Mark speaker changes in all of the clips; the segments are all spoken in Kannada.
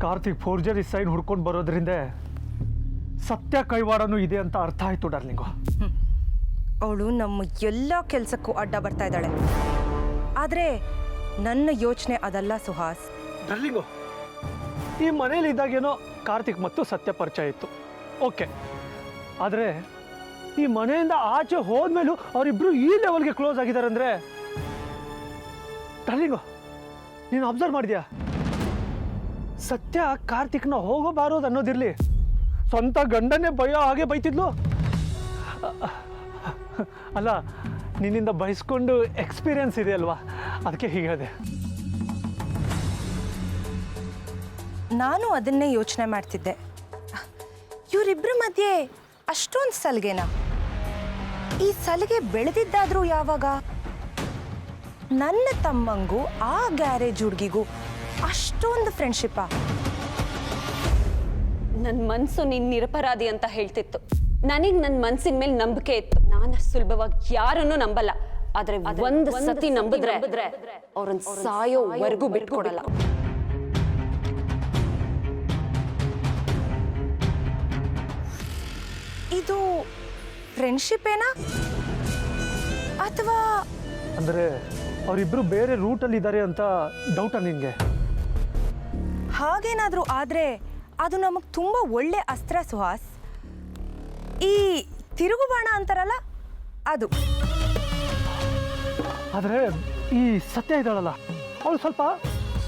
Speaker 1: ಕಾರ್ತಿಕ್ ಫೋರ್ಜರಿ ಸೈನ್ ಹುಡ್ಕೊಂಡು ಬರೋದ್ರಿಂದ ಸತ್ಯ ಕೈವಾಡನೂ ಇದೆ ಅಂತ ಅರ್ಥ ಆಯ್ತು ಡಾರ್ಲಿಂಗು.
Speaker 2: ಅವಳು ನಮ್ಮ ಎಲ್ಲ ಕೆಲಸಕ್ಕೂ ಅಡ್ಡ ಬರ್ತಾ ಇದ್ದಾಳೆ. ಆದರೆ ನನ್ನ ಯೋಚನೆ ಅದಲ್ಲ ಸುಹಾಸ್.
Speaker 1: ಡಾರ್ಲಿಂಗು, ಈ ಮನೇಲಿ ಇದ್ದಾಗೇನೋ ಕಾರ್ತಿಕ್ ಮತ್ತು ಸತ್ಯ ಪರಿಚಯ ಇತ್ತು, ಓಕೆ. ಆದರೆ ಈ ಮನೆಯಿಂದ ಆಚೆ ಹೋದ್ಮೇಲೂ ಅವರಿಬ್ರು ಈ ಲೆವೆಲ್ಗೆ ಕ್ಲೋಸ್ ಆಗಿದ್ದಾರೆ ಅಂದರೆ ಡಾರ್ಲಿಂಗು, ನೀನು ಅಬ್ಸರ್ವ್ ಮಾಡಿದ್ಯಾ? ಸತ್ಯ ಕಾರ್ತಿಕ್ನ ಹೋಗೋ ಬಾರೋದು ಅನ್ನೋದಿರಲಿ, ಸ್ವಂತ ಗಂಡನ್ನೇ ಬೈಯೋ ಹಾಗೆ ಬೈತಿದ್ಲು. ಅಲ್ಲ, ನಿನ್ನಿಂದ ಬಯಸ್ಕೊಂಡು ಎಕ್ಸ್ಪೀರಿಯನ್ಸ್ ಇದೆ ಅಲ್ವಾ, ಅದಕ್ಕೆ ಹೀಗೆ ಹೇಳಿದೆ.
Speaker 2: ನಾನು ಅದನ್ನೇ ಯೋಚನೆ ಮಾಡ್ತಿದ್ದೆ. ಇವರಿಬ್ಬರ ಮಧ್ಯೆ ಅಷ್ಟೊಂದು ಸಲಿಗೆನಾ? ಈ ಸಲಿಗೆ ಬೆಳೆದಿದ್ದಾದ್ರೂ ಯಾವಾಗ? ನನ್ನ ತಮ್ಮಂಗೂ ಆ ಗ್ಯಾರೇಜ್ ಹುಡುಗಿಗೂ ಅಷ್ಟೊಂದು ಫ್ರೆಂಡ್ಶಿಪ್ಪ?
Speaker 3: ನನ್ನ ಮನಸ್ಸು ನೀನು ನಿರಪರಾಧಿ ಅಂತ ಹೇಳ್ತಿತ್ತು. ನನಗೆ ನನ್ನ ಮನಸ್ಸಿನ ಮೇಲೆ ನಂಬಿಕೆ ಇತ್ತು. ನಾನು ಸುಲಭವಾಗಿ ಯಾರನ್ನೂ ನಂಬಲ್ಲ. ಆದ್ರೆ ಒಂದು ಸತಿ ನಂಬಿದ್ರೆ ಅವ್ರನ್ನ ಸಾಯೋವರೆಗೂ ಬಿಟ್ಕೊಡಲ್ಲ.
Speaker 2: ಇದು ಫ್ರೆಂಡ್ಶಿಪ್ ಏನಾ ಅಥವಾ?
Speaker 1: ಅಂದರೆ ಅವರಿಬ್ರು ಬೇರೆ ರೂಟಲ್ಲಿ ಇದ್ದಾರೆ ಅಂತ ಡೌಟಾ ನಿನಗೆ?
Speaker 2: ಹಾಗೇನಾದರೂ ಆದರೆ ಅದು ನಮಗೆ ತುಂಬ ಒಳ್ಳೆ ಅಸ್ತ್ರ ಸುಹಾಸ್. ಈ ತಿರುಗುಬಾಣ ಅಂತಾರಲ್ಲ, ಅದು.
Speaker 1: ಆದರೆ ಈ ಸತ್ಯ ಇದ್ದಾಳಲ್ಲ, ಅವಳು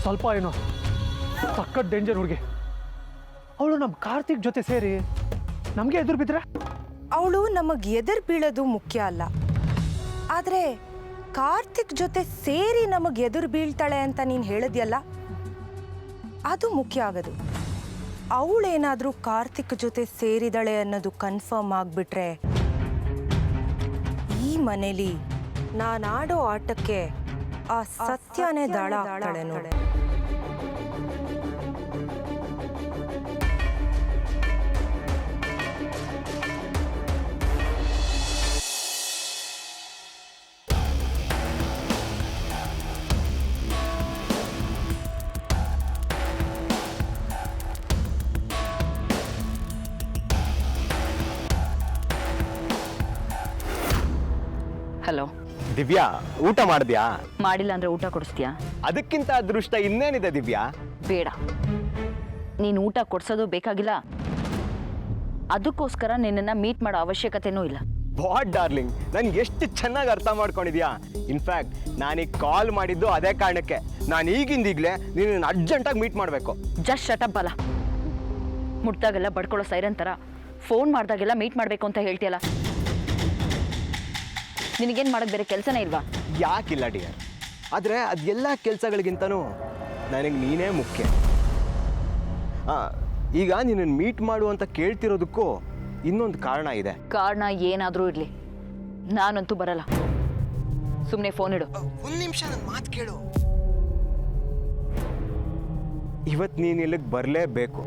Speaker 1: ಸ್ವಲ್ಪ ಏನೋ ಸಖತ್ ಡೇಂಜರ್ ಹುಡುಗಿ. ಅವಳು ನಮ್ಮ ಕಾರ್ತಿಕ್ ಜೊತೆ ಸೇರಿ ನಮಗೆ ಎದುರು ಬಿದ್ದರೆ?
Speaker 2: ಅವಳು ನಮಗೆ ಎದುರು ಬೀಳೋದು ಮುಖ್ಯ ಅಲ್ಲ, ಆದರೆ ಕಾರ್ತಿಕ್ ಜೊತೆ ಸೇರಿ ನಮಗೆ ಎದುರು ಬೀಳ್ತಾಳೆ ಅಂತ ನೀನು ಹೇಳಿದ್ಯಲ್ಲ, ಅದು ಮುಖ್ಯ ಆಗೋದು. ಅವಳೇನಾದರೂ ಕಾರ್ತಿಕ್ ಜೊತೆ ಸೇರಿದಾಳೆ ಅನ್ನೋದು ಕನ್ಫರ್ಮ್ ಆಗಿಬಿಟ್ರೆ ಈ ಮನೇಲಿ ನಾನಾಡೋ ಆಟಕ್ಕೆ ಆ ಸತ್ಯನೇ ದಾಳ ಆಗ್ತಾಳೆ ನೋಡಿ.
Speaker 4: ಹಲೋ
Speaker 5: ದಿವ್ಯಾ, ಊಟ ಮಾಡಿದ್ಯಾ?
Speaker 4: ಮಾಡಿಲ್ಲ ಅಂದ್ರೆ ಊಟ ಕೊಡಿಸ್ತೀಯಾ?
Speaker 5: ಅದಕ್ಕಿಂತ ಅದೃಷ್ಟ ಇನ್ನೇನಿದೆ ದಿವ್ಯಾ?
Speaker 4: ಬೇಡ, ನೀನು ಊಟ ಕೊಡ್ಸೋದು ಬೇಕಾಗಿಲ್ಲ. ಅದಕ್ಕೋಸ್ಕರ ನಿನ್ನನ್ನು ಮೀಟ್ ಮಾಡೋ ಅವಶ್ಯಕತೆನೂ ಇಲ್ಲ.
Speaker 5: ವಾಟ್ ಡಾರ್ಲಿಂಗ್, ನನ್ಗೆ ಎಷ್ಟು ಚೆನ್ನಾಗಿ ಅರ್ಥ ಮಾಡ್ಕೊಂಡಿದ್ಯಾ. ಇನ್ಫ್ಯಾಕ್ಟ್ ನಾನೀಗ ಕಾಲ್ ಮಾಡಿದ್ದು ಅದೇ ಕಾರಣಕ್ಕೆ. ನಾನು ಈಗಿಂದೀಗಲೇ ನೀನು ಅರ್ಜೆಂಟಾಗಿ ಮೀಟ್ ಮಾಡಬೇಕು.
Speaker 4: ಜಸ್ಟ್ ಶಟಪ್ ಬಲ. ಮುಟ್ದಾಗೆಲ್ಲ ಬಡ್ಕೊಳ್ಳೋ ಸೈರನ್ ಥರ ಫೋನ್ ಮಾಡಿದಾಗೆಲ್ಲ ಮೀಟ್ ಮಾಡಬೇಕು ಅಂತ ಹೇಳ್ತೀಯಲ್ಲ, ನಿನಗೇನು ಮಾಡೋದು ಬೇರೆ ಕೆಲಸನೇ ಇಲ್ವಾ?
Speaker 5: ಯಾಕಿಲ್ಲ ಡಿಯರ್, ಆದರೆ ಅದೆಲ್ಲ ಕೆಲಸಗಳಿಗಿಂತನೂ ನನಗೆ ನೀನೇ ಮುಖ್ಯ. ಈಗ ನಿನ್ನನ್ನು ಮೀಟ್ ಮಾಡು ಅಂತ ಕೇಳ್ತಿರೋದಕ್ಕೂ ಇನ್ನೊಂದು ಕಾರಣ ಇದೆ.
Speaker 4: ಕಾರಣ ಏನಾದರೂ ಇರಲಿ, ನಾನಂತೂ ಬರಲ್ಲ. ಸುಮ್ಮನೆ ಫೋನ್ ಇಡು.
Speaker 5: ಒಂದು ನಿಮಿಷ ನನ್ನ ಮಾತು ಕೇಳು. ಇವತ್ತು ನೀನು ಇಲ್ಲಿಗೆ ಬರಲೇಬೇಕು.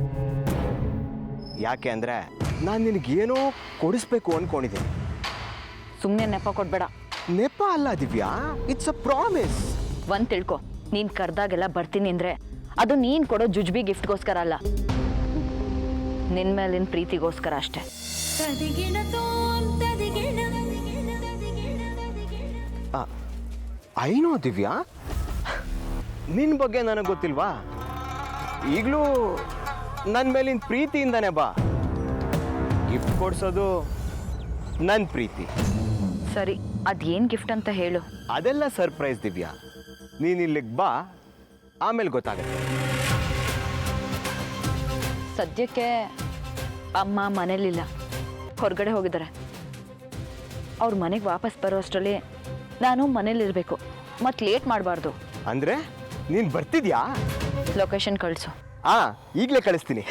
Speaker 5: ಯಾಕೆ ಅಂದರೆ ನಾನು ನಿನಗೇನೋ ಕೊಡಿಸ್ಬೇಕು ಅಂದ್ಕೊಂಡಿದ್ದೀನಿ.
Speaker 4: ಸುಮ್ಮನೆ ನೆಪ ಕೊಡಬೇಡ.
Speaker 5: ನೆಪ ಅಲ್ಲ ದಿವ್ಯಾ, ಇಟ್ಸ್ ಅ ಪ್ರಾಮಿಸ್.
Speaker 4: ಒಂದು ತಿಳ್ಕೊ, ನೀನು ಕರೆದಾಗೆಲ್ಲ ಬರ್ತೀನಿ ಅಂದರೆ ಅದು ನೀನು ಕೊಡೋ ಜುಜ್ಬಿ ಗಿಫ್ಟ್ಗೋಸ್ಕರ ಅಲ್ಲ, ನಿನ್ನ ಮೇಲಿನ ಪ್ರೀತಿಗೋಸ್ಕರ ಅಷ್ಟೇ.
Speaker 5: ಐನೋ ದಿವ್ಯಾ, ನಿನ್ನ ಬಗ್ಗೆ ನನಗೆ ಗೊತ್ತಿಲ್ವಾ? ಈಗಲೂ ನನ್ನ ಮೇಲಿನ ಪ್ರೀತಿಯಿಂದನೇ ಬಾ. ಗಿಫ್ಟ್ ಕೊಡ್ಸೋದು ನನ್ನ ಪ್ರೀತಿ.
Speaker 4: ಸರಿ, ಅದೇನು ಗಿಫ್ಟ್ ಅಂತ ಹೇಳು.
Speaker 5: ಅದೆಲ್ಲ ಸರ್ಪ್ರೈಸ್ ದಿವ್ಯಾ, ನೀನು ಇಲ್ಲಿಗೆ ಬಾ, ಆಮೇಲೆ ಗೊತ್ತಾಗುತ್ತೆ.
Speaker 4: ಸದ್ಯಕ್ಕೆ ಅಮ್ಮ ಮನೇಲಿಲ್ಲ, ಹೊರಗಡೆ ಹೋಗಿದ್ದಾರೆ. ಅವ್ರ ಮನೆಗೆ ವಾಪಸ್ ಬರೋ ಅಷ್ಟರಲ್ಲಿ ನಾನು ಮನೇಲಿರಬೇಕು, ಮತ್ತು ಲೇಟ್ ಮಾಡಬಾರ್ದು.
Speaker 5: ಅಂದರೆ ನೀನು ಬರ್ತಿದ್ಯಾ?
Speaker 4: ಲೊಕೇಶನ್ ಕಳಿಸು.
Speaker 5: ಈಗಲೇ ಕಳಿಸ್ತೀನಿ.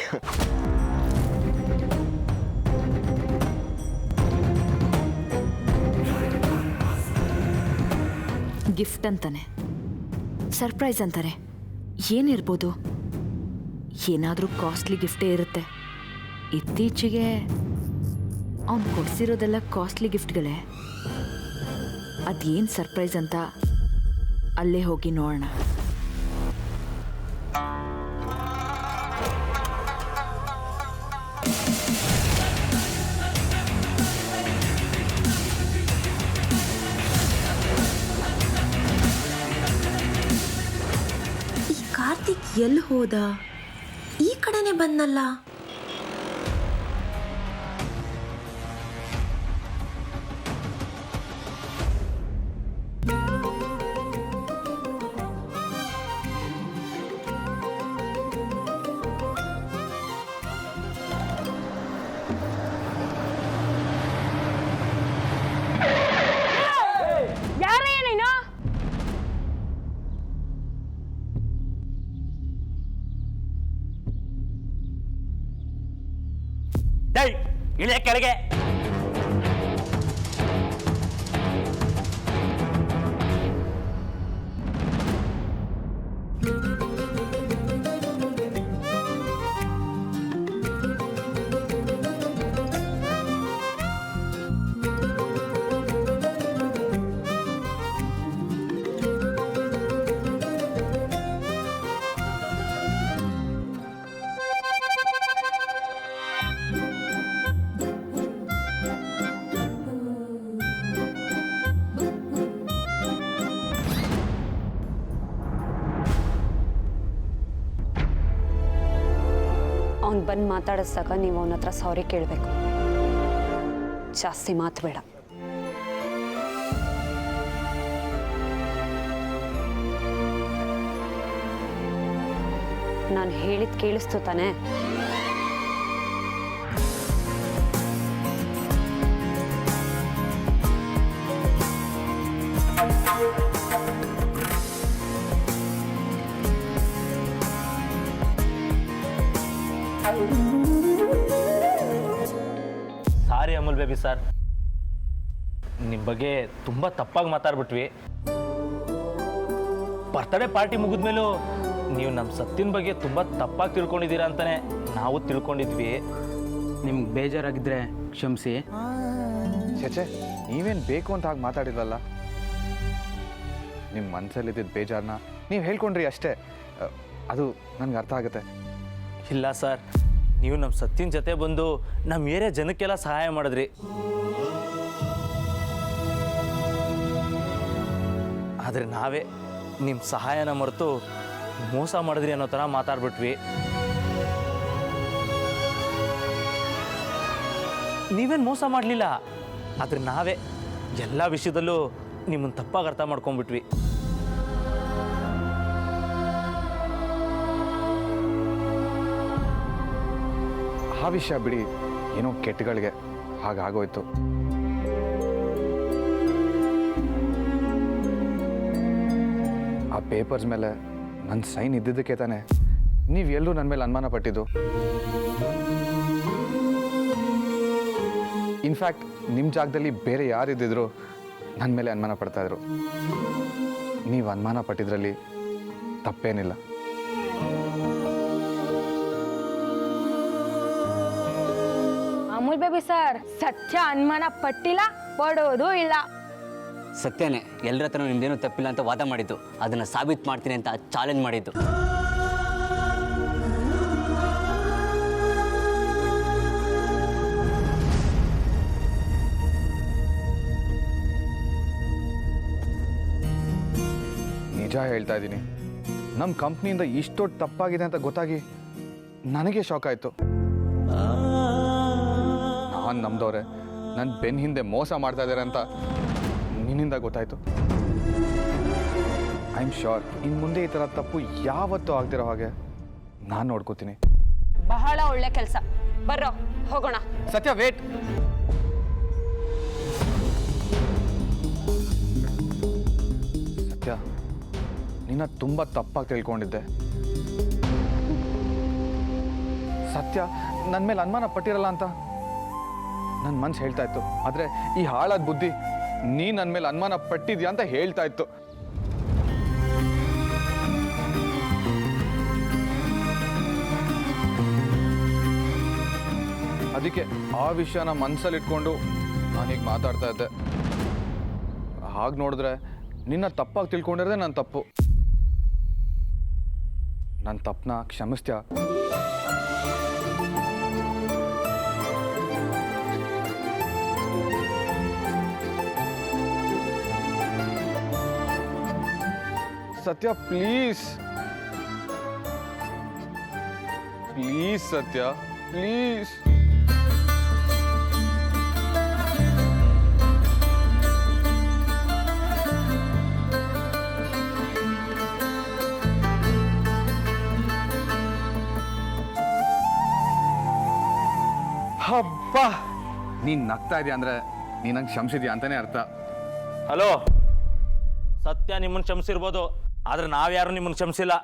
Speaker 4: ಗಿಫ್ಟ್ ಅಂತಾನೆ, ಸರ್ಪ್ರೈಸ್ ಅಂತಾರೆ, ಏನಿರ್ಬೋದು? ಏನಾದರೂ ಕಾಸ್ಟ್ಲಿ ಗಿಫ್ಟೇ ಇರುತ್ತೆ. ಇತ್ತೀಚೆಗೆ ಅವನು ಕೊಡಿಸಿರೋದೆಲ್ಲ ಕಾಸ್ಟ್ಲಿ ಗಿಫ್ಟ್ಗಳೇ. ಅದೇನು ಸರ್ಪ್ರೈಸ್ ಅಂತ
Speaker 6: ಅಲ್ಲೇ ಹೋಗಿ ನೋಡೋಣ.
Speaker 7: ಈ ಕಾರ್ತಿಕ್ ಎಲ್ಲಿ ಹೋದ? ಈ ಕಡೆನೆ ಬಂದಲ್ಲ.
Speaker 8: ಇಳಿಯ ಕೆಳಗೆ.
Speaker 3: ಅವ್ನು ಬಂದು ಮಾತಾಡಿಸ್ದಾಗ ನೀವು ಅವನ ಹತ್ರ ಸಾರಿ ಕೇಳಬೇಕು. ಜಾಸ್ತಿ ಮಾತು ಬೇಡ. ನಾನು ಹೇಳಿದ್ ಕೇಳಿಸ್ತು ತಾನೆ?
Speaker 8: ಸಾರಿ ಅಮೂಲ್ ಬೇಬಿ ಸರ್, ನಿಮ್ಮ ಬಗ್ಗೆ ತುಂಬ ತಪ್ಪಾಗಿ ಮಾತಾಡ್ಬಿಟ್ವಿ. ಬರ್ತ್ಡೇ ಪಾರ್ಟಿ ಮುಗಿದ್ಮೇಲೂ ನೀವು ನಮ್ಮ ಸತ್ತಿನ ಬಗ್ಗೆ ತುಂಬ ತಪ್ಪಾಗಿ ತಿಳ್ಕೊಂಡಿದ್ದೀರಾ ಅಂತಲೇ ನಾವು ತಿಳ್ಕೊಂಡಿದ್ವಿ.
Speaker 9: ನಿಮ್ಗೆ ಬೇಜಾರಾಗಿದ್ದರೆ ಕ್ಷಮಿಸಿ.
Speaker 10: ಚೇಚೆ, ನೀವೇನು ಬೇಕು ಅಂತ ಹಾಗೆ ಮಾತಾಡಿದ್ವಲ್ಲ. ನಿಮ್ಮ ಮನಸ್ಸಲ್ಲಿದ್ದಿದ್ದು ಬೇಜಾರನ್ನ ನೀವು ಹೇಳ್ಕೊಂಡ್ರಿ ಅಷ್ಟೇ. ಅದು ನನಗೆ ಅರ್ಥ ಆಗುತ್ತೆ.
Speaker 8: ಇಲ್ಲ ಸರ್, ನೀವು ನಮ್ಮ ಸತ್ತಿನ ಜೊತೆ ಬಂದು ನಮ್ಮ ಏರಿಯಾ ಜನಕ್ಕೆಲ್ಲ ಸಹಾಯ ಮಾಡಿದ್ರಿ. ಆದರೆ ನಾವೇ ನಿಮ್ಮ ಸಹಾಯನ ಮರೆತು ಮೋಸ ಮಾಡಿದ್ರಿ ಅನ್ನೋ ಥರ ಮಾತಾಡ್ಬಿಟ್ವಿ. ನೀವೇನು ಮೋಸ ಮಾಡಲಿಲ್ಲ, ಆದರೆ ನಾವೇ ಎಲ್ಲ ವಿಷಯದಲ್ಲೂ ನಿಮ್ಮನ್ನು ತಪ್ಪಾಗಿ ಅರ್ಥ ಮಾಡ್ಕೊಂಡ್ಬಿಟ್ವಿ.
Speaker 10: ಆ ವಿಷಯ ಬಿಡಿ, ಏನೋ ಕೆಟ್ಟಗಳಿಗೆ ಹಾಗಾಗೋಯ್ತು. ಆ ಪೇಪರ್ಸ್ ಮೇಲೆ ನನ್ನ ಸೈನ್ ಇದ್ದಿದ್ದಕ್ಕೆ ತಾನೆ ನೀವೆಲ್ಲರೂ ನನ್ನ ಮೇಲೆ ಅನುಮಾನ ಪಟ್ಟಿದ್ದು. ಇನ್ಫ್ಯಾಕ್ಟ್ ನಿಮ್ಮ ಜಾಗದಲ್ಲಿ ಬೇರೆ ಯಾರಿದ್ದಿದ್ರು ನನ್ನ ಮೇಲೆ ಅನುಮಾನ ಪಡ್ತಾಯಿದ್ರು. ನೀವು ಅನುಮಾನ ಪಟ್ಟಿದ್ರಲ್ಲಿ ತಪ್ಪೇನಿಲ್ಲ.
Speaker 11: ಅಮೂಲ್ ಬೇಬಿ ಸರ್, ಸತ್ಯ ಅನುಮಾನ ಪಟ್ಟಿಲ್ಲ, ಪಡೋದು ಇಲ್ಲ.
Speaker 9: ಸತ್ಯನೇ ಎಲ್ಲರ ಹತ್ರ ನಿಮ್ದೇನೂ ತಪ್ಪಿಲ್ಲ ಅಂತ ವಾದ ಮಾಡಿದ್ದು, ಅದನ್ನು ಸಾಬೀತು ಮಾಡ್ತೀನಿ ಅಂತ ಚಾಲೆಂಜ್ ಮಾಡಿದ್ದು.
Speaker 10: ನಿಜ ಹೇಳ್ತಾ ಇದ್ದೀನಿ, ನಮ್ಮ ಕಂಪ್ನಿಯಿಂದ ಇಷ್ಟೊಟ್ಟು ತಪ್ಪಾಗಿದೆ ಅಂತ ಗೊತ್ತಾಗಿ ನನಗೆ ಶಾಕ್ ಆಯಿತು. ನಾನು ನಮ್ದವ್ರೆ ನನ್ನ ಬೆನ್ನ ಹಿಂದೆ ಮೋಸ ಮಾಡ್ತಾ ಇದ್ದಾರೆ ಅಂತ ನಿನ್ನಿಂದ ಗೊತ್ತಾಯಿತು. ಐ ಆಮ್ ಶ್ಯೂರ್ ಇನ್ನು ಮುಂದೆ ಈ ಥರ ತಪ್ಪು ಯಾವತ್ತೂ ಆಗ್ದಿರೋ ಹಾಗೆ ನಾನು ನೋಡ್ಕೋತೀನಿ.
Speaker 3: ಬಹಳ ಒಳ್ಳೆ ಕೆಲಸ. ಬರ್ರೋ ಹೋಗೋಣ.
Speaker 10: ಸತ್ಯ, ವೇಟ್. ಸತ್ಯ, ನಿನ್ನ ತುಂಬ ತಪ್ಪಾಗಿ ತಿಳ್ಕೊಂಡಿದ್ದೆ. ಸತ್ಯ ನನ್ನ ಮೇಲೆ ಅನುಮಾನ ಪಟ್ಟಿರಲ್ಲ ಅಂತ ನನ್ನ ಮನ್ಸು ಹೇಳ್ತಾ ಇತ್ತು. ಆದರೆ ಈ ಹಾಳಾದ ಬುದ್ಧಿ ನೀ ನನ್ನ ಮೇಲೆ ಅನುಮಾನ ಪಟ್ಟಿದ್ಯಾ ಅಂತ ಹೇಳ್ತಾ ಇತ್ತು. ಅದಕ್ಕೆ ಆ ವಿಷಯನ ಮನಸ್ಸಲ್ಲಿಟ್ಕೊಂಡು ನಾನೀಗ ಮಾತಾಡ್ತಾ ಇದ್ದೆ. ಹಾಗೆ ನೋಡಿದ್ರೆ ನಿನ್ನ ತಪ್ಪಾಗಿ ತಿಳ್ಕೊಂಡಿರೋದೇ ನನ್ನ ತಪ್ಪು. ನನ್ನ ತಪ್ಪನ್ನ ಕ್ಷಮಿಸ್ತ್ಯಾ? ಸತ್ಯ ಪ್ಲೀಸ್ ಪ್ಲೀಸ್ ಸತ್ಯ ಪ್ಲೀಸ್. ಹಬ್ಬ, ನೀನ್ ನಗ್ತಾ ಇದೀಯ ಅಂದ್ರೆ ನೀನ್ ನಂಗೆ ಕ್ಷಮಿಸಿದ್ಯಾ ಅಂತಾನೆ ಅರ್ಥ.
Speaker 8: ಹಲೋ, ಸತ್ಯ ನಿಮ್ಮನ್ನು ಕ್ಷಮಿಸಿರ್ಬೋದು, ಆದ್ರೆ ನಾವ್ಯಾರು ನಿಮ್ಮನ್ನು ಕ್ಷಮಿಸಿಲ್ಲ.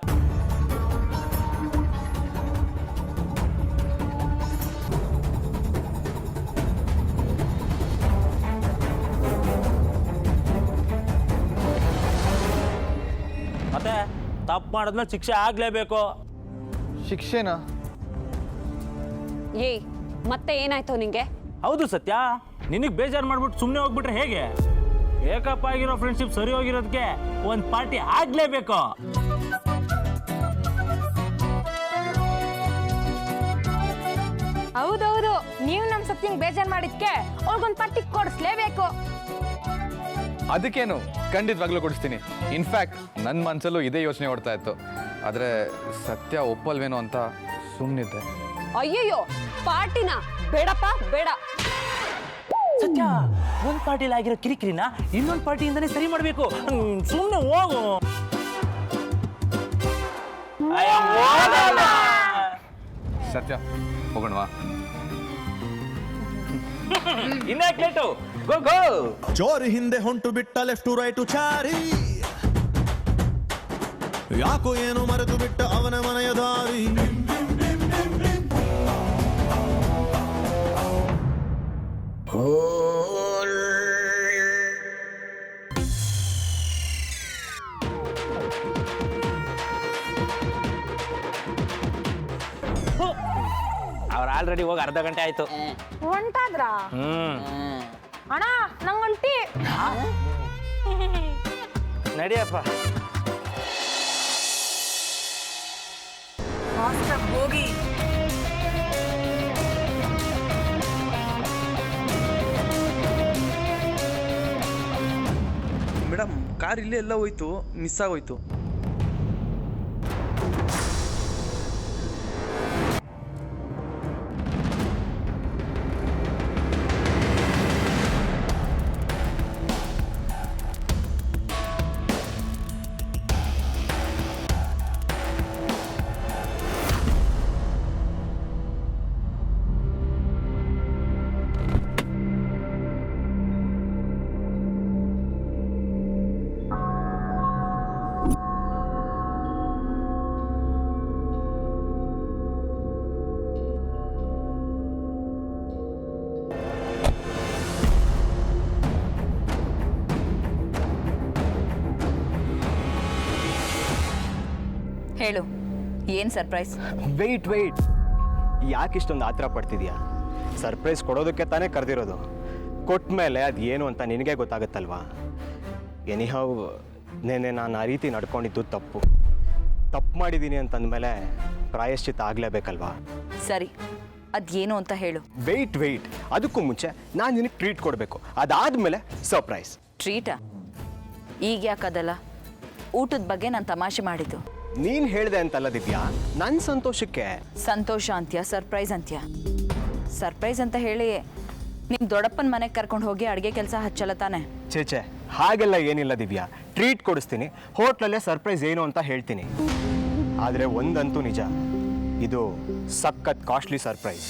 Speaker 8: ಮತ್ತೆ ತಪ್ಪು ಮಾಡಿದ್ಮೇಲೆ ಶಿಕ್ಷೆ ಆಗ್ಲೇಬೇಕು.
Speaker 10: ಶಿಕ್ಷೆನಾ?
Speaker 3: ಏಯ್, ಮತ್ತೆ ಏನಾಯ್ತು ನಿಂಗೆ?
Speaker 8: ಹೌದು ಸತ್ಯ, ನಿನಗೆ ಬೇಜಾರು ಮಾಡ್ಬಿಟ್ಟು ಸುಮ್ಮನೆ ಹೋಗ್ಬಿಟ್ರೆ ಹೇಗೆ? ಬೇಕಪ್ ಆಗಿರೋ ಫ್ರೆಂಡ್ಶಿಪ್ ಸರಿ ಹೋಗಿರೋದಕ್ಕೆ ಒಂದು ಪಾರ್ಟಿ ಆಗ್ಲೇಬೇಕು.
Speaker 11: ಹೌದೌದು, ನೀವು ನಮ್ಮ ಸತ್ಯಂಗ್ ಬೇಜಾರು ಮಾಡಿದ್ಕೆ ಅವ್ರಿಗೊಂದು ಪಟ್ಟಿ ಕೊಡಿಸ್ಲೇಬೇಕು.
Speaker 10: ಅದಕ್ಕೇನು, ಖಂಡಿತವಾಗ್ಲೂ ಕೊಡಿಸ್ತೀನಿ. ಇನ್ಫ್ಯಾಕ್ಟ್ ನನ್ನ ಮನಸ್ಸಲ್ಲೂ ಇದೇ ಯೋಚನೆ ಓಡ್ತಾ ಇತ್ತು. ಆದರೆ ಸತ್ಯ ಒಪ್ಪಲ್ವೇನೋ ಅಂತ ಸುಮ್ಮನಿದ್ದೆ.
Speaker 3: ಅಯ್ಯಯ್ಯೋ, ಪಾರ್ಟಿನ ಬೇಡಪ್ಪ ಬೇಡ.
Speaker 8: ಸತ್ಯ, ಒಂದು ಪಾರ್ಟಿಲಿ ಆಗಿರೋ ಕಿರಿಕಿರಿನ ಇನ್ನೊಂದು ಪಾರ್ಟಿಯಿಂದನೇ ಸರಿ ಮಾಡಬೇಕು. ಸುಮ್ಮನೆ ಹೋಗು.
Speaker 10: ಸತ್ಯ, ಹೋಗೋಣವಾ?
Speaker 8: ಇನ್ಯಾಕ್ ಲೇಟು? ಗೋ ಗೋ.
Speaker 6: ಜೋರಿ ಹಿಂದೆ ಹೊಂಟು ಬಿಟ್ಟ ಲೆಫ್ಟು ರೈಟು ಚಾರಿ, ಯಾಕೋ ಏನು ಮರೆತು ಬಿಟ್ಟ ಅವನ ಮನೆಯ ದಾರಿ.
Speaker 8: ಅವ್ರು ಆಲ್ರೆಡಿ ಹೋಗಿ ಅರ್ಧ ಗಂಟೆ ಆಯ್ತು.
Speaker 11: ಹೊಂಟಾದ್ರ ಅಣ್ಣ, ನಂಗೊಂದು ಟೀ.
Speaker 8: ನಡಿಯಪ್ಪ.
Speaker 2: ಹೋಗಿ.
Speaker 12: ಮೇಡಮ್, ಕಾರ್ ಇಲ್ಲೇ ಎಲ್ಲ ಹೋಯ್ತು, ಮಿಸ್ ಆಗೋಯ್ತು.
Speaker 4: ಹೇಳು, ಏನು ಸರ್ಪ್ರೈಸ್?
Speaker 5: ವೆಯ್ಟ್ ಯಾಕೆ ಇಷ್ಟೊಂದು ಆತರ ಪಡ್ತಿದ್ಯಾ? ಸರ್ಪ್ರೈಸ್ ಕೊಡೋದಕ್ಕೆ ತಾನೇ ಕರೆದಿರೋದು. ಕೊಟ್ಟ ಮೇಲೆ ಅದು ಏನು ಅಂತ ನಿನಗೆ ಗೊತ್ತಾಗುತ್ತಲ್ವಾ? ಎನಿಹೌ, ನೆನ್ನೆ ನಾನು ಆ ರೀತಿ ನಡ್ಕೊಂಡಿದ್ದು ತಪ್ಪು ಮಾಡಿದ್ದೀನಿ ಅಂತಂದಮೇಲೆ ಪ್ರಾಯಶ್ಚಿತ್ತ ಆಗಲೇಬೇಕಲ್ವಾ?
Speaker 4: ಸರಿ, ಅದೇನು ಅಂತ ಹೇಳು.
Speaker 5: ವೆಯ್ಟ್ ಅದಕ್ಕೂ ಮುಂಚೆ ನಾನು ನಿನಗೆ ಟ್ರೀಟ್ ಕೊಡಬೇಕು. ಅದಾದಮೇಲೆ ಸರ್ಪ್ರೈಸ್.
Speaker 4: ಟ್ರೀಟಾ? ಈಗ ಯಾಕದಲ್ಲ? ಊಟದ ಬಗ್ಗೆ ನಾನು ತಮಾಷೆ ಮಾಡಿದ್ದು.
Speaker 5: ನೀನು ಹೇಳಿದೆ ಅಂತಲ್ಲ ದಿವ್ಯಾ, ನನ್ನ ಸಂತೋಷಕ್ಕೆ.
Speaker 4: ಸಂತೋಷ ಅಂತ್ಯ, ಸರ್ಪ್ರೈಸ್ ಅಂತ್ಯ. ಸರ್ಪ್ರೈಸ್ ಅಂತ ಹೇಳಿ ನಿಮ್ಮ ದೊಡ್ಡಪ್ಪನ ಮನೆಗೆ ಕರ್ಕೊಂಡು ಹೋಗಿ ಅಡುಗೆ ಕೆಲಸ ಹಚ್ಚಲ್ಲ ತಾನೆ?
Speaker 5: ಚೇಚೆ, ಹಾಗೆಲ್ಲ ಏನಿಲ್ಲ ದಿವ್ಯಾ. ಟ್ರೀಟ್ ಕೊಡಿಸ್ತೀನಿ, ಹೋಟ್ಲಲ್ಲೇ ಸರ್ಪ್ರೈಸ್ ಏನು ಅಂತ ಹೇಳ್ತೀನಿ. ಆದರೆ ಒಂದಂತೂ ನಿಜ, ಇದು ಸಖತ್ ಕಾಸ್ಟ್ಲಿ ಸರ್ಪ್ರೈಸ್.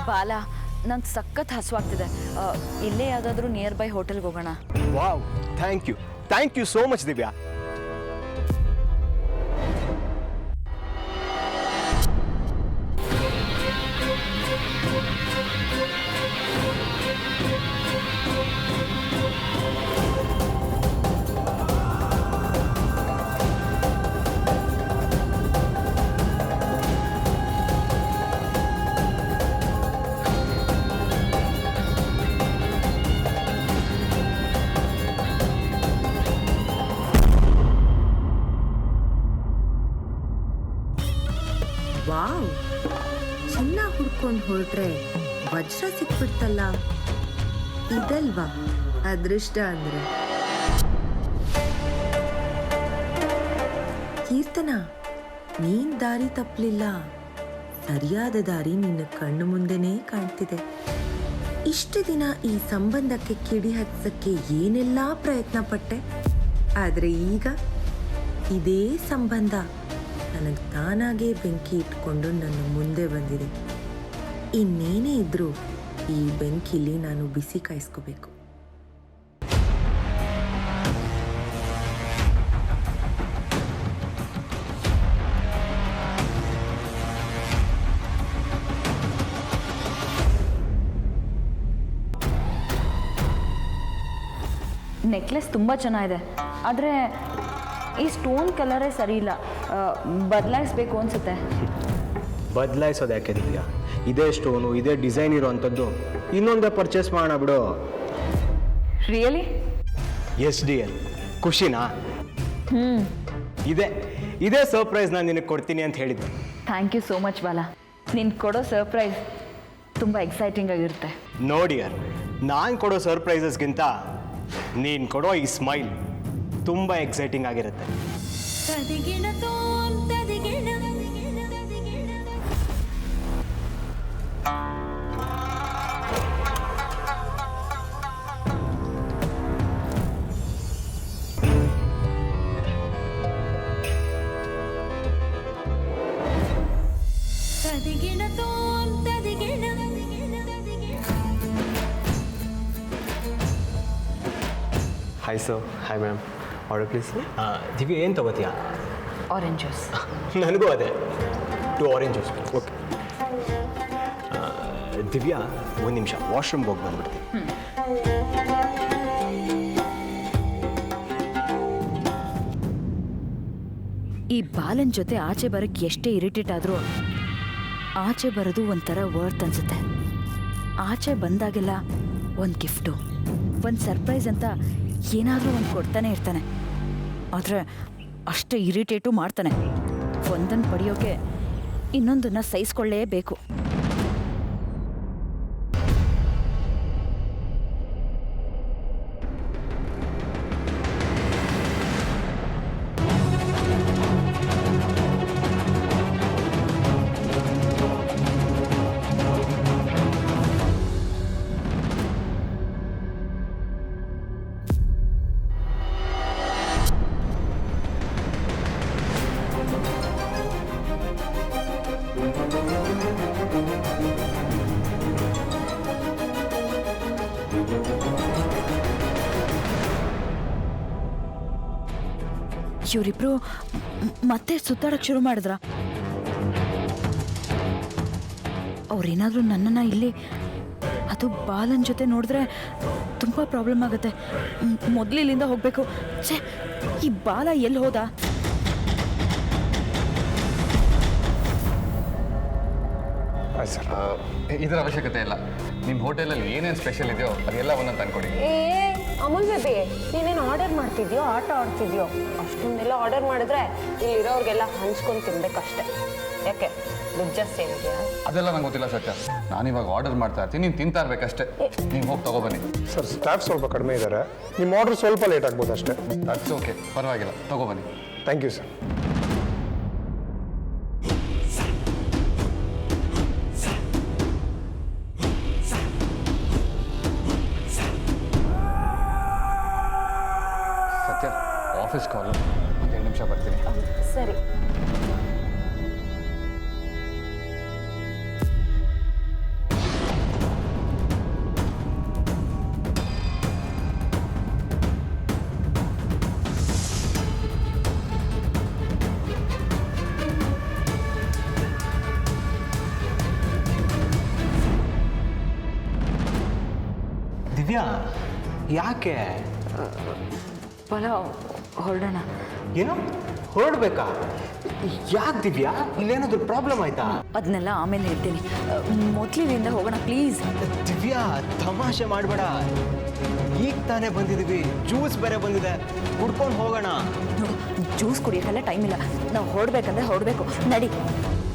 Speaker 4: ಬಾಲ, ನಂಗೆ ಸಖತ್ ಹಸುವಾಗ್ತಿದೆ. ಇಲ್ಲೇ ಯಾವುದಾದ್ರೂ ನಿಯರ್ ಬೈ ಹೋಟೆಲ್ಗೆ ಹೋಗೋಣ.
Speaker 5: Wow, thank you so much Divya.
Speaker 7: Wow, ಚಿನ್ನ ಹುಡ್ಕೊಂಡು ಹೊರಟ್ರೆ ವಜ್ರ ಸಿಕ್ಬಿಡ್ತಲ್ಲ. ಇದಲ್ವಾ ಅದೃಷ್ಟ ಅಂದ್ರೆ. ಕೀರ್ತನ, ನೀನ್ ದಾರಿ ತಪ್ಪಲಿಲ್ಲ. ಸರಿಯಾದ ದಾರಿ ನಿನ್ನ ಕಣ್ಣು ಮುಂದೆನೇ ಕಾಣ್ತಿದೆ. ಇಷ್ಟು ದಿನ ಈ ಸಂಬಂಧಕ್ಕೆ ಕಿಡಿ ಹಚ್ಚಕ್ಕೆ ಏನೆಲ್ಲ ಪ್ರಯತ್ನ ಪಟ್ಟೆ, ಆದರೆ ಈಗ ಇದೇ ಸಂಬಂಧ ನನಗೆ ತಾನಾಗೇ ಬೆಂಕಿ ಇಟ್ಕೊಂಡು ನನ್ನ ಮುಂದೆ ಬಂದಿದೆ. ಇನ್ನೇನೇ ಇದ್ರೂ ಈ ಬೆಂಕಿಲಿ ನಾನು ಬಿಸಿ ಕಾಯಿಸ್ಕೋಬೇಕು.
Speaker 4: ನೆಕ್ಲೆಸ್ ತುಂಬ ಚೆನ್ನಾಗಿದೆ, ಆದರೆ ಈ ಸ್ಟೋನ್ ಕಲರೇ ಸರಿ ಇಲ್ಲ. ಬದಲಾಯಿಸ್ಬೇಕು ಅನಿಸುತ್ತೆ.
Speaker 5: ಬದಲಾಯಿಸೋದು ಯಾಕೆ ದಿವ್ಯಾ? ಇದೇ ಸ್ಟೋನು, ಇದೇ ಡಿಸೈನ್ ಇರೋವಂಥದ್ದು ಇನ್ನೊಂದೇ ಪರ್ಚೇಸ್ ಮಾಡೋಣ ಬಿಡು.
Speaker 4: ರಿಯಲಿ?
Speaker 5: ಎಸ್ ಡಿ ಎಲ್ ಖುಷಿನಾ? ಇದೇ ಸರ್ಪ್ರೈಸ್ ನಾನು ನಿನಗೆ ಕೊಡ್ತೀನಿ ಅಂತ ಹೇಳಿದ್ದೆ.
Speaker 4: ಥ್ಯಾಂಕ್ ಯು ಸೋ ಮಚ್ ಬಾಲ. ನೀನು ಕೊಡೋ ಸರ್ಪ್ರೈಸ್ ತುಂಬ ಎಕ್ಸೈಟಿಂಗ್ ಆಗಿರುತ್ತೆ.
Speaker 5: ನೋಡಿ ಯಾರು, ನಾನು ಕೊಡೋ ಸರ್ಪ್ರೈಸಸ್ಗಿಂತ ನೀನು ಕೊಡೋ ಈ ಸ್ಮೈಲ್ ತುಂಬ ಎಕ್ಸೈಟಿಂಗ್ ಆಗಿರುತ್ತೆ.
Speaker 13: Hi sir. Hi ma'am. Order please.
Speaker 5: Divya ಏನು ತಗೋತೀಯಾ?
Speaker 4: Orange juice.
Speaker 5: ನನಗೂ ಅದೇ, 2 ಆರೆಂಜ್ ಜ್ಯೂಸ್. ಓಕೆ. ದಿವ್ಯಾ, ಒಂದು ನಿಮಿಷ ವಾಶ್ರೂಮ್ಗೆ ಹೋಗಿ ಬಂದ್ಬಿಡ್ತೀನಿ.
Speaker 4: ಈ ಬಾಲನ್ ಜೊತೆ ಆಚೆ ಬರೋಕ್ಕೆ ಎಷ್ಟೇ ಇರಿಟೇಟ್ ಆದರೂ ಆಚೆ ಬರೋದು ಒಂಥರ ವರ್ತ್ ಅನಿಸುತ್ತೆ. ಆಚೆ ಬಂದಾಗೆಲ್ಲ ಒಂದು ಗಿಫ್ಟು, ಒಂದು ಸರ್ಪ್ರೈಸ್ ಅಂತ ಏನಾದರೂ ಒಂದು ಕೊಡ್ತಾನೆ ಇರ್ತಾನೆ. ಆದರೆ ಅಷ್ಟೇ ಇರಿಟೇಟು ಮಾಡ್ತಾನೆ. ಒಂದನ್ನು ಪಡೆಯೋಕೆ ಇನ್ನೊಂದನ್ನು ಸಹಿಸ್ಕೊಳ್ಳೇಬೇಕು. ಇವರಿಬ್ರು ಮತ್ತೆ ಸುತ್ತಾಡಕ್ಕೆ ಶುರು ಮಾಡಿದ್ರ? ಅವ್ರೇನಾದರೂ ನನ್ನನ್ನು ಇಲ್ಲಿ ಅದು ಬಾಲನ್ ಜೊತೆ ನೋಡಿದ್ರೆ ತುಂಬ ಪ್ರಾಬ್ಲಮ್ ಆಗುತ್ತೆ. ಮೊದಲು ಇಲ್ಲಿಂದ ಹೋಗಬೇಕು. ಛೇ, ಈ ಬಾಲ ಎಲ್ಲಿ ಹೋದ?
Speaker 10: ಸರ್, ಇದರ ಅವಶ್ಯಕತೆ ಇಲ್ಲ. ನಿಮ್ಮ ಹೋಟೆಲಲ್ಲಿ ಏನೇನು ಸ್ಪೆಷಲ್ ಇದೆಯೋ ಅದೆಲ್ಲ ಒಂದೊಂದು ತಂದ್ಕೊಡಿ.
Speaker 3: ಅಮೂಲ್ ಬೇಬಿ, ನೀನೇನು ಆರ್ಡರ್ ಮಾಡ್ತಿದ್ಯೋ, ಆಟ ಆಡ್ತಿದ್ಯೋ? ಅಷ್ಟೊಂದೆಲ್ಲ ಆರ್ಡರ್ ಮಾಡಿದ್ರೆ ಇಲ್ಲಿರೋರಿಗೆಲ್ಲ ಹಂಚ್ಕೊಂಡು ತಿನ್ಬೇಕಷ್ಟೆ. ಯಾಕೆ ದುಡ್ಡು ಜಾಸ್ತಿ ಏನಿದೆಯಾ?
Speaker 10: ಅದೆಲ್ಲ ನಂಗೆ ಗೊತ್ತಿಲ್ಲ ಸತ್ಯ. ನಾನಿವಾಗ ಆರ್ಡರ್ ಮಾಡ್ತಾ ಇರ್ತೀನಿ, ನೀನು ತಿಂತಾ ಇರ್ಬೇಕಷ್ಟೇ. ನೀವು ಹೋಗಿ ತಗೊಬನ್ನಿ.
Speaker 13: ಸರ್, ಸ್ಟಾಫ್ ಸ್ವಲ್ಪ ಕಡಿಮೆ ಇದ್ದಾರೆ. ನಿಮ್ಮ ಆರ್ಡರ್ ಸ್ವಲ್ಪ ಲೇಟ್ ಆಗ್ಬೋದು ಅಷ್ಟೇ.
Speaker 10: ದಟ್ಸ್ ಓಕೆ, ಪರವಾಗಿಲ್ಲ, ತಗೊಬನ್ನಿ.
Speaker 13: Thank you sir.
Speaker 10: Satya, office call, ಒಂದು 2 ನಿಮಿಷ ಬರ್ತೀನಿ.
Speaker 3: ಸರಿ.
Speaker 5: ದಿವ್ಯಾ, ಯಾಕೆ?
Speaker 4: ಬಲ ಹೊರಡೋಣ.
Speaker 5: ಏನು ಹೊರಡ್ಬೇಕಾ? ಯಾಕೆ ದಿವ್ಯಾ? ಇಲ್ಲೇನಾದ್ರೂ ಪ್ರಾಬ್ಲಮ್ ಆಯ್ತಾ?
Speaker 4: ಅದನ್ನೆಲ್ಲ ಆಮೇಲೆ ಹೇಳ್ತೀನಿ. ಮೊದಲಿನಿಂದ ಹೋಗೋಣ ಪ್ಲೀಸ್.
Speaker 5: ದಿವ್ಯಾ, ತಮಾಷೆ ಮಾಡಬೇಡ. ಈಗ ತಾನೇ ಬಂದಿದ್ದೀವಿ, ಜ್ಯೂಸ್ ಬೇರೆ ಬಂದಿದೆ, ಕುಡ್ಕೊಂಡು ಹೋಗೋಣ.
Speaker 4: ನೋಡು, ಜ್ಯೂಸ್ ಕುಡಿಯೋಕ್ಕೆಲ್ಲ ಟೈಮ್ ಇಲ್ಲ. ನಾವು ಹೊರಡ್ಬೇಕಂದ್ರೆ ಹೊರಡಬೇಕು. ನಡಿ.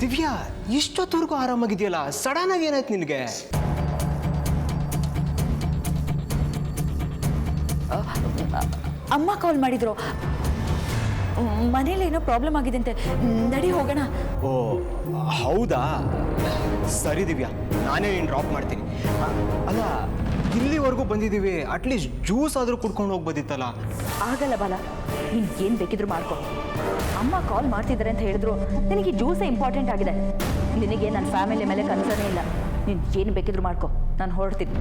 Speaker 5: ದಿವ್ಯಾ ಇಷ್ಟೊತ್ತವರೆಗೂ ಆರಾಮಾಗಿದೆಯಲ್ಲ, ಸಡನ್ ಆಗಿ ಏನಾಯ್ತು ನಿನಗೆ?
Speaker 4: ಅಮ್ಮ ಕಾಲ್ ಮಾಡಿದ್ರು, ಮನೇಲಿ ಏನೋ ಪ್ರಾಬ್ಲಮ್ ಆಗಿದೆ ಅಂತೆ, ನಡಿ ಹೋಗೋಣ.
Speaker 5: ಓ ಹೌದಾ, ಸರಿ ದಿವ್ಯಾ, ನಾನೇ ನೀನು ಡ್ರಾಪ್ ಮಾಡ್ತೀನಿ. ಅಲ್ಲ, ಇಲ್ಲಿವರೆಗೂ ಬಂದಿದ್ದೀವಿ, ಅಟ್ಲೀಸ್ಟ್ ಜ್ಯೂಸ್ ಆದರೂ ಕುಡ್ಕೊಂಡು ಹೋಗ್ಬೋದಿತ್ತಲ್ಲ.
Speaker 4: ಆಗಲ್ಲ ಬಾಲ, ನೀನು ಏನು ಬೇಕಿದ್ರು ಮಾಡ್ಕೊ. ಅಮ್ಮ ಕಾಲ್ ಮಾಡ್ತಿದ್ದಾರೆ ಅಂತ ಹೇಳಿದ್ರು, ನಿನಗೆ ಜ್ಯೂಸೇ ಇಂಪಾರ್ಟೆಂಟ್ ಆಗಿದೆ. ನಿನಗೆ ನನ್ನ ಫ್ಯಾಮಿಲಿ ಮೇಲೆ ಕನ್ಸರ್ನೇ ಇಲ್ಲ. ನೀನು ಏನು ಬೇಕಿದ್ರು ಮಾಡ್ಕೊ, ನಾನು ಹೊರಡ್ತೀನಿ.